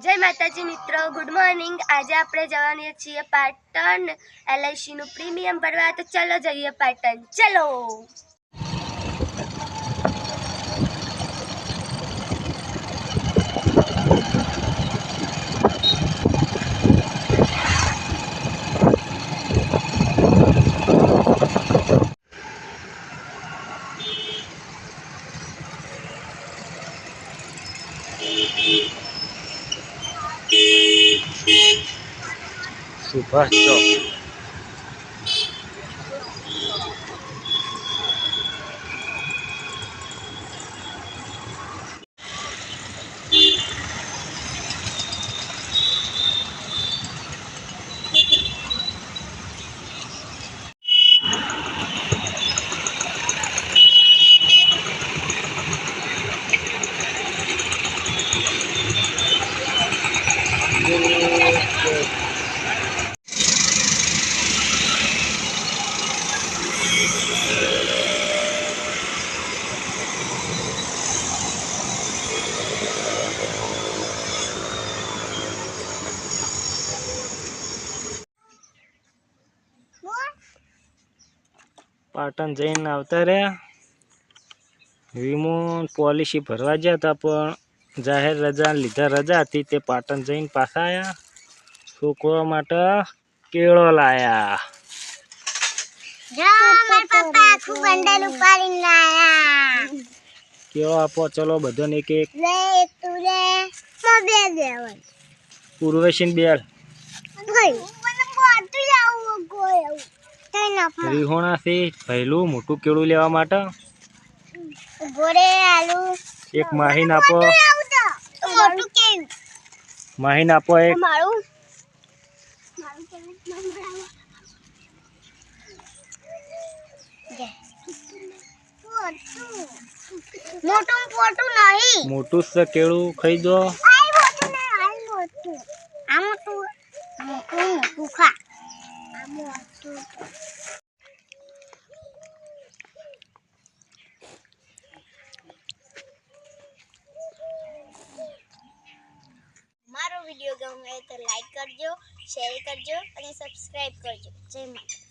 जय माताजी मित्रों, गुड मॉर्निंग। आज આપણે જવાની છીએ પાટણ LIC નું પ્રીમિયમ ભરવા, તો ચલો જઈએ પાટણ। ચલો सुभाष चौक પાટણ જઈને આવતા રહ્યા। વીમો પોલિસી ભરવા ગયા હતા, પણ જાહેર રજા લીધા રજા હતી તે પાટણ જઈને પાછા આવ્યા। છોકરા માટે કેળો લાયા। કેળો આપો, ચલો બધાને એક એક। ઉર્વશીન બેલ રીહોણા થી પહેલું મોટું કેળું લેવા માટે એક માહીન આપો, માહીન આપો એક। મોટું છે કેળું, ખાઈ દો। મારો વિડિયો ગમે તો લાઈક કરજો, શેર કરજો અને સબસ્ક્રાઇબ કરજો। જય માતા।